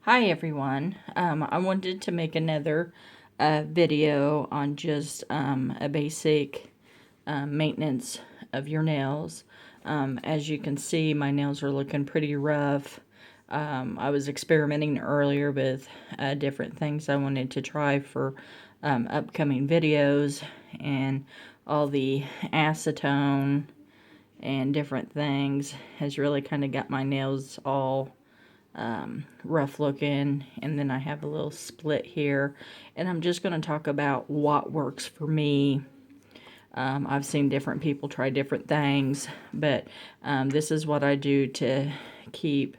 Hi everyone. I wanted to make another video on just a basic maintenance of your nails. As you can see, my nails are looking pretty rough. I was experimenting earlier with different things I wanted to try for upcoming videos, and all the acetone and different things has really kind of got my nails all rough looking. And then I have a little split here, and I'm just going to talk about what works for me. I've seen different people try different things, but this is what I do to keep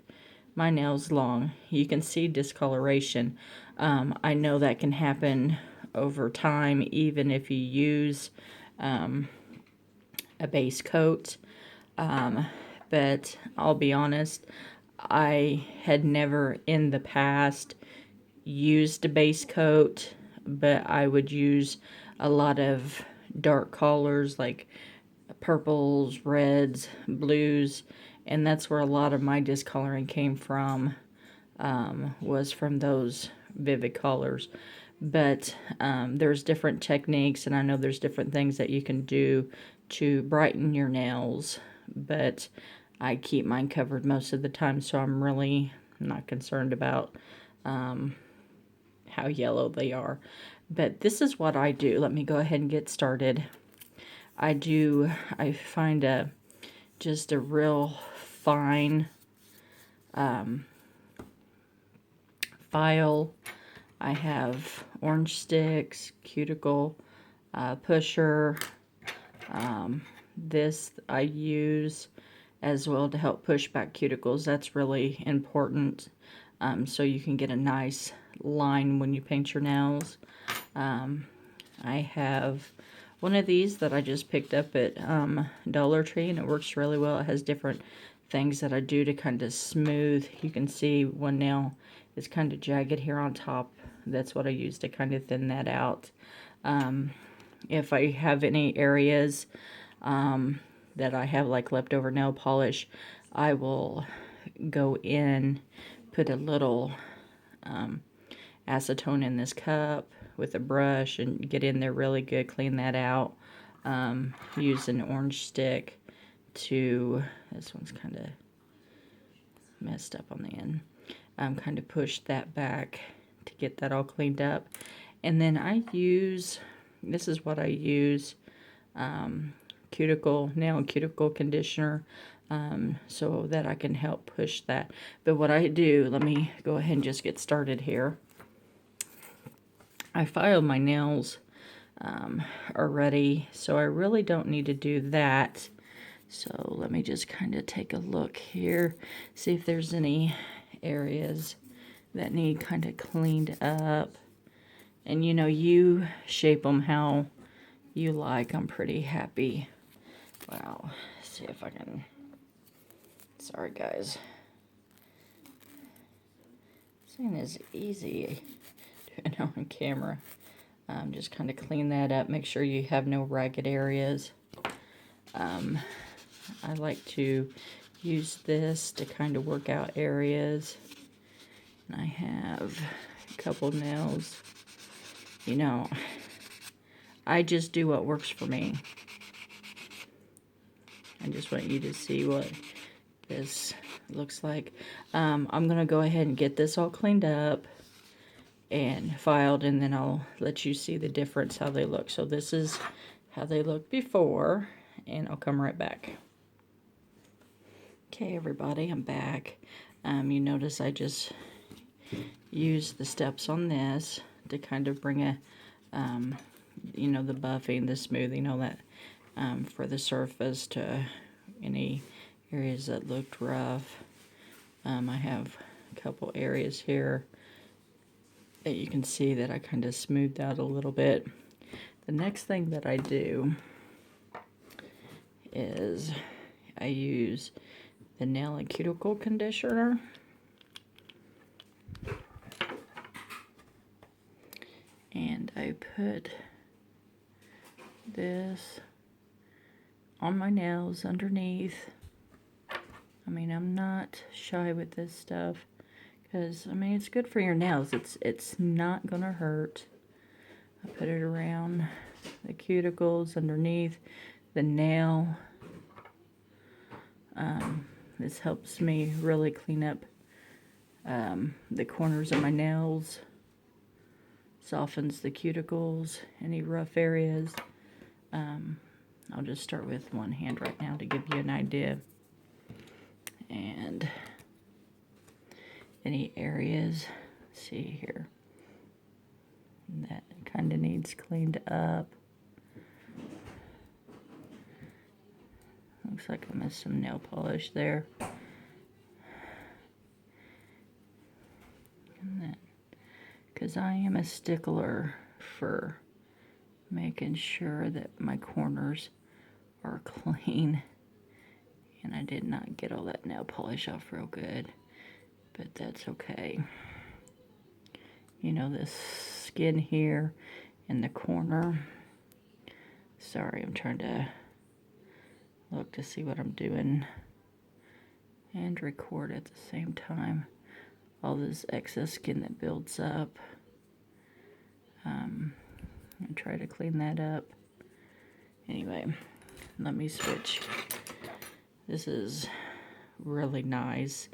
my nails long. You can see discoloration. I know that can happen over time, even if you use a base coat. But I'll be honest, I had never in the past used a base coat, but I would use a lot of dark colors like purples, reds, blues, and that's where a lot of my discoloring came from, was from those vivid colors. But there's different techniques, and I know there's different things that you can do to brighten your nails, but I keep mine covered most of the time, so I'm really not concerned about how yellow they are. But this is what I do. Let me go ahead and get started. I find just a real fine file. I have orange sticks, cuticle pusher. This I use as well to help push back cuticles. That's really important, so you can get a nice line when you paint your nails. I have one of these that I just picked up at Dollar Tree, and it works really well. It has different things that I do to kind of smooth. You can see one nail is kind of jagged here on top. That's what I use to kind of thin that out. If I have any areas that I have like leftover nail polish, I will go in, put a little acetone in this cup with a brush and get in there really good, clean that out. Use an orange stick to, this one's kind of messed up on the end, kind of push that back to get that all cleaned up. And then I use, this is what I use, nail and cuticle conditioner, so that I can help push that. But what I do, let me go ahead and just get started here. I filed my nails already, so I really don't need to do that. So let me just kind of take a look here, see if there's any areas that need kind of cleaned up. And you know, you shape them how you like. I'm pretty happy. Wow, let's see if I can, sorry guys. This ain't as easy doing on camera. Just kind of clean that up, make sure you have no ragged areas. I like to use this to kind of work out areas. And I have a couple nails. You know, I just do what works for me. I just want you to see what this looks like. I'm going to go ahead and get this all cleaned up and filed, and then I'll let you see the difference, how they look. So this is how they look before, and I'll come right back. Okay, everybody, I'm back. You notice I just used the steps on this to kind of bring a, you know, the buffing, the smoothing, all that, for the surface to any areas that looked rough. I have a couple areas here that you can see that I kind of smoothed out a little bit. The next thing that I do is I use the nail and cuticle conditioner. And I put this on my nails underneath. I mean, I'm not shy with this stuff because I mean it's good for your nails. It's not gonna hurt. I put it around the cuticles, underneath the nail. This helps me really clean up the corners of my nails, softens the cuticles, any rough areas. I'll just start with one hand right now to give you an idea. And any areas, see here, that kind of needs cleaned up. Looks like I missed some nail polish there. And then, because I am a stickler for making sure that my corners are clean. And I did not get all that nail polish off real good, but that's okay. You know, this skin here in the corner. Sorry, I'm trying to look to see what I'm doing and record at the same time. All this excess skin that builds up. And try to clean that up. Anyway, let me switch. This is really nice.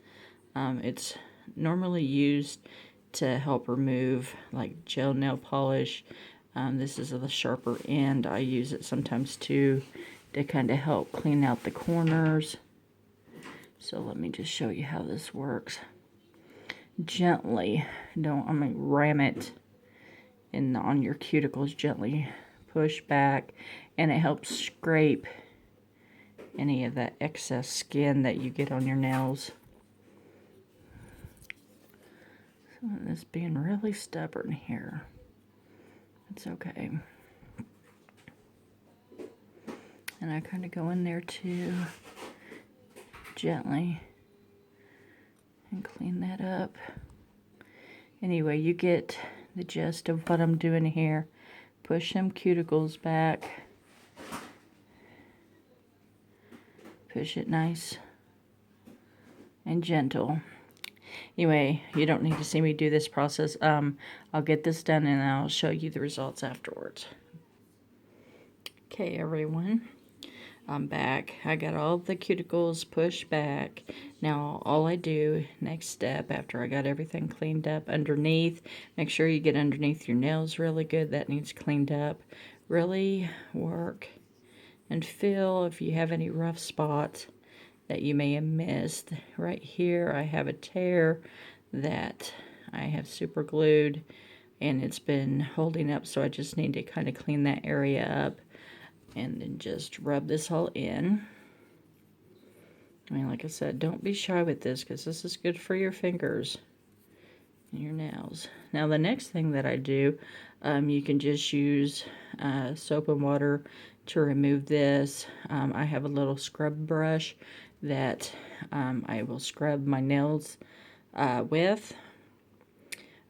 It's normally used to help remove like gel nail polish. This is the sharper end. I use it sometimes too to kind of help clean out the corners. So let me just show you how this works. Gently, I'm gonna ram it in on your cuticles, gently push back, and it helps scrape any of that excess skin that you get on your nails. So this being really stubborn here. It's okay. And I kind of go in there too, gently, and clean that up. Anyway, you get the gist of what I'm doing here. Push them cuticles back. Push it nice and gentle. Anyway, you don't need to see me do this process. I'll get this done and I'll show you the results afterwards. Okay, everyone. I'm back. I got all the cuticles pushed back. Now all I do, next step, after I got everything cleaned up underneath, make sure you get underneath your nails really good. That needs cleaned up. Really work and feel if you have any rough spots that you may have missed. Right here I have a tear that I have super glued and it's been holding up, so I just need to kind of clean that area up. And then just rub this all in. I mean, like I said, don't be shy with this because this is good for your fingers and your nails. Now, the next thing that I do, you can just use soap and water to remove this. I have a little scrub brush that I will scrub my nails with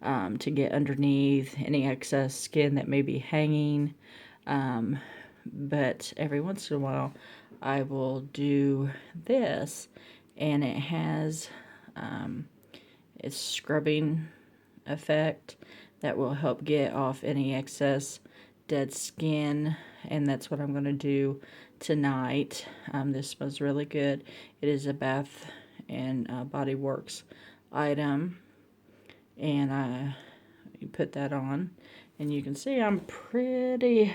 to get underneath any excess skin that may be hanging. But every once in a while I will do this, and it has its scrubbing effect that will help get off any excess dead skin, and that's what I'm going to do tonight. This smells really good. It is a Bath and Body Works item, and you put that on and you can see I'm pretty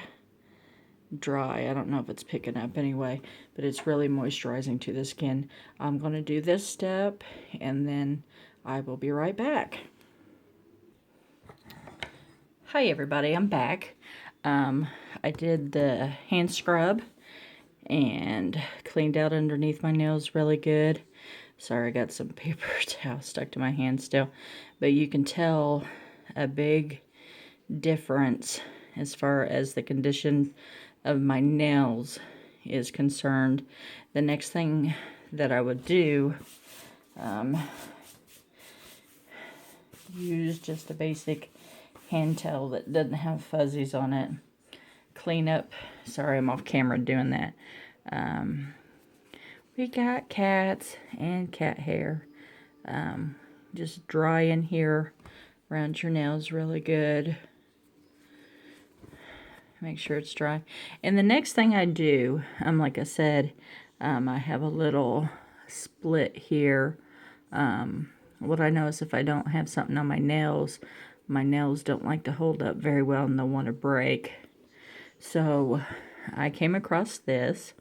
dry. I don't know if it's picking up anyway, but it's really moisturizing to the skin. I'm going to do this step and then I will be right back. Hi everybody, I'm back. I did the hand scrub and cleaned out underneath my nails really good. Sorry, I got some paper towel stuck to my hand still, but you can tell a big difference as far as the condition of my nails is concerned. The next thing that I would do, use just a basic hand towel that doesn't have fuzzies on it. Clean up. Sorry, I'm off camera doing that. We got cats and cat hair. just dry in here around your nails really good. Make sure it's dry. And the next thing I do, like I said, I have a little split here. What I know is if I don't have something on my nails don't like to hold up very well and they'll want to break. So I came across this.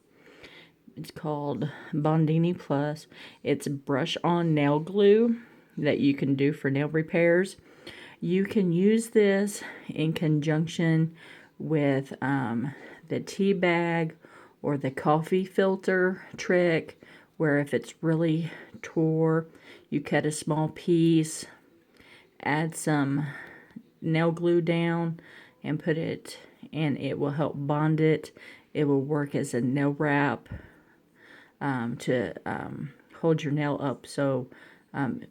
It's called BONDINI Plus. It's brush-on nail glue that you can do for nail repairs. You can use this in conjunction with the tea bag or the coffee filter trick, where if it's really tore, you cut a small piece, add some nail glue down, and put it, and it will help bond it. It will work as a nail wrap to hold your nail up. So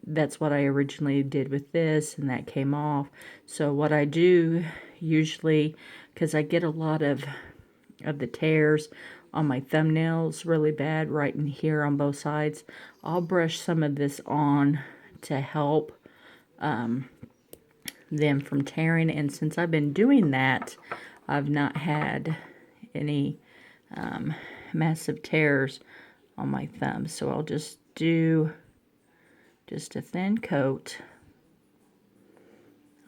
that's what I originally did with this, and that came off. So what I do usually, because I get a lot of the tears on my thumbnails really bad right in here on both sides, I'll brush some of this on to help them from tearing. And since I've been doing that, I've not had any massive tears on my thumbs. So I'll just do just a thin coat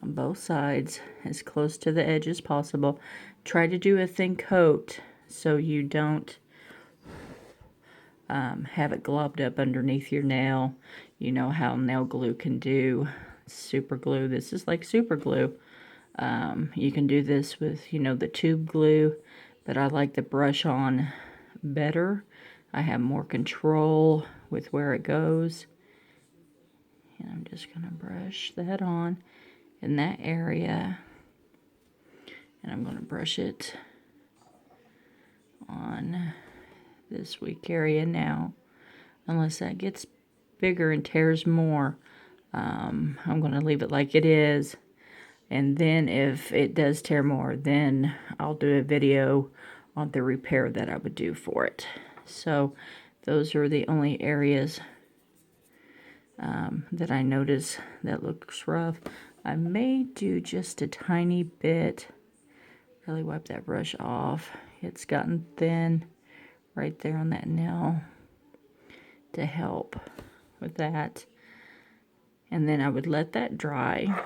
on both sides, as close to the edge as possible. Try to do a thin coat so you don't have it globbed up underneath your nail. You know how nail glue can do. Super glue. This is like super glue. You can do this with, you know, the tube glue, but I like the brush on better. I have more control with where it goes. And I'm just going to brush that on in that area. And I'm going to brush it on this weak area now. Unless that gets bigger and tears more, I'm going to leave it like it is. And then if it does tear more, then I'll do a video on the repair that I would do for it. So those are the only areas that I notice that looks rough. I may do just a tiny bit. Really wipe that brush off. It's gotten thin right there on that nail to help with that. And then I would let that dry.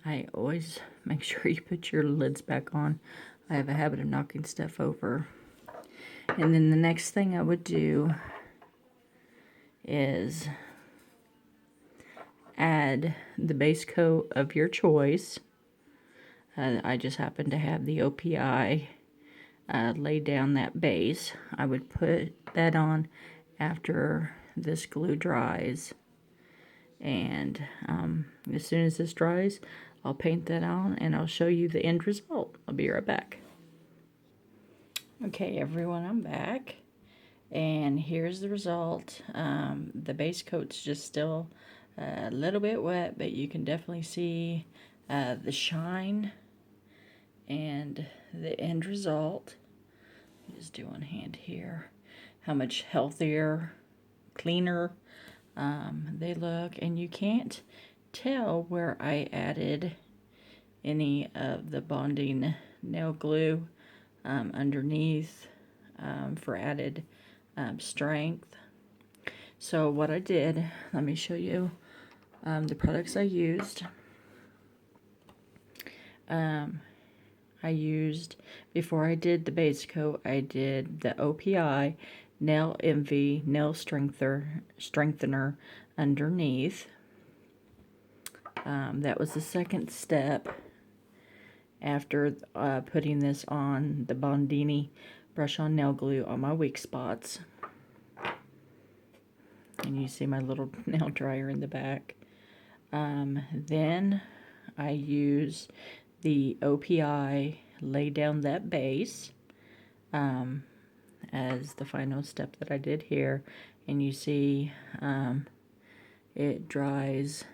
I always make sure you put your lids back on. I have a habit of knocking stuff over. And then the next thing I would do is add the base coat of your choice. I just happen to have the OPI lay down that base. I would put that on after this glue dries. And as soon as this dries, I'll paint that on and I'll show you the end result. I'll be right back. Okay, everyone, I'm back. And here's the result. The base coat's just still a little bit wet, but you can definitely see the shine and the end result. Just do one hand here. How much healthier, cleaner they look. And you can't tell where I added any of the bonding nail glue underneath for added strength. So what I did, let me show you the products I used. Before I did the base coat, I did the OPI Nail Envy Nail Strengthener underneath. That was the second step after putting this on the BONDINI brush-on nail glue on my weak spots. And you see my little nail dryer in the back. Then I used the OPI lay down that base as the final step that I did here. And you see it dries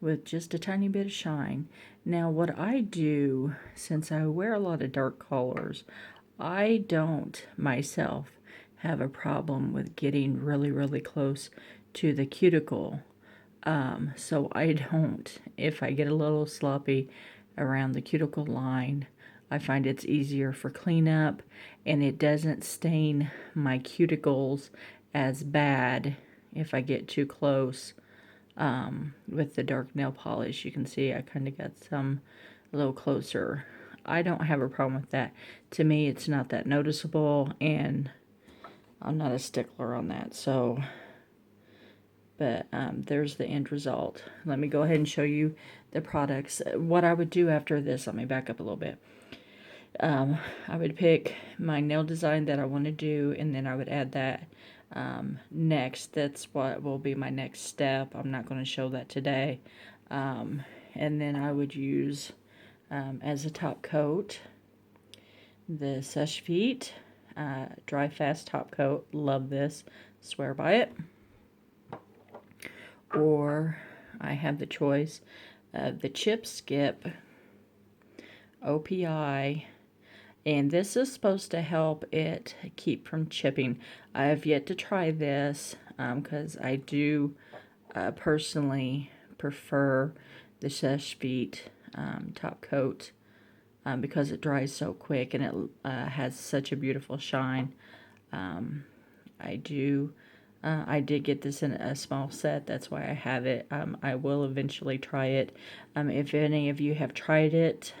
with just a tiny bit of shine. Now what I do, since I wear a lot of dark colors, I don't myself have a problem with getting really, really close to the cuticle. So I don't, if I get a little sloppy around the cuticle line, I find it's easier for cleanup, and it doesn't stain my cuticles as bad if I get too close. With the dark nail polish, you can see I kind of got some a little closer. I don't have a problem with that. To me, it's not that noticeable, and I'm not a stickler on that. So, but there's the end result. Let me go ahead and show you the products. What I would do after this, let me back up a little bit. I would pick my nail design that I want to do, and then I would add that next. That's what will be my next step. I'm not going to show that today. And then I would use as a top coat the Seche Vite Dry Fast Top Coat. Love this. Swear by it. Or I have the choice of the Chip Skip OPI, and this is supposed to help it keep from chipping. I have yet to try this because I do personally prefer the Seche Vite top coat because it dries so quick, and it has such a beautiful shine. I did get this in a small set. That's why I have it. I will eventually try it. If any of you have tried it,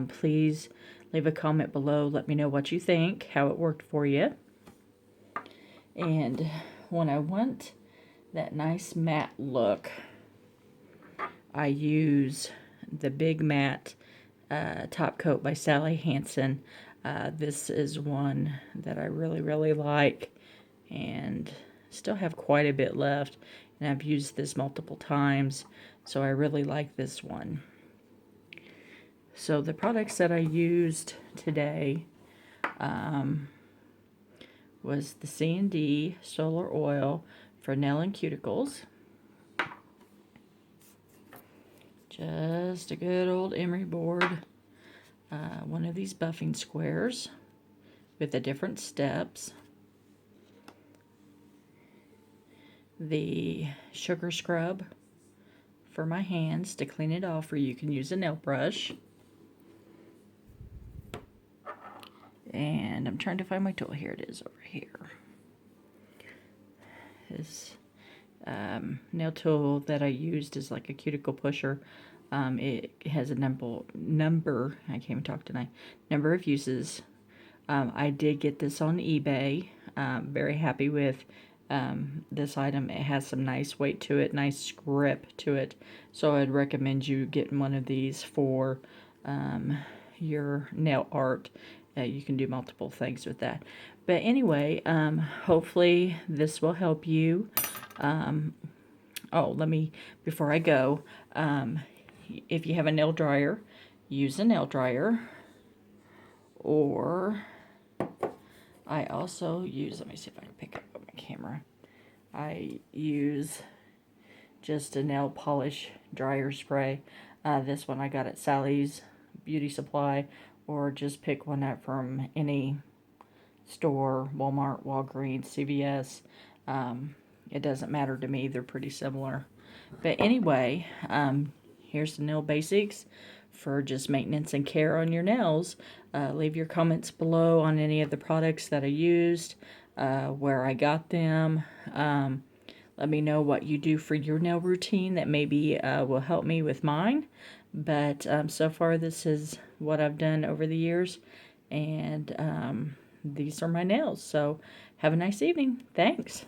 please leave a comment below. Let me know what you think, how it worked for you. And when I want that nice matte look, I use the Big Matte Top Coat by Sally Hansen. This is one that I really, really like, and still have quite a bit left, and I've used this multiple times, so I really like this one. So the products that I used today was the C&D Solar Oil for nail and cuticles, just a good old emery board, one of these buffing squares with the different steps, the sugar scrub for my hands to clean it off, or you can use a nail brush. And I'm trying to find my tool. Here it is, over here. This nail tool that I used is like a cuticle pusher. It has a number, I can't even talk tonight, number of uses. I did get this on eBay. Very happy with this item. It has some nice weight to it, nice grip to it. So I'd recommend you getting one of these for your nail art. You can do multiple things with that. But anyway, hopefully this will help you. Oh, before I go, if you have a nail dryer, use a nail dryer. Or I also use, let me see if I can pick up my camera. I use just a nail polish dryer spray. This one I got at Sally's Beauty Supply, or just pick one up from any store, Walmart, Walgreens, CVS. It doesn't matter to me. They're pretty similar. But anyway, here's the nail basics for just maintenance and care on your nails. Leave your comments below on any of the products that I used, where I got them. Let me know what you do for your nail routine that maybe will help me with mine. But so far, this is what I've done over the years, and these are my nails. So have a nice evening. Thanks.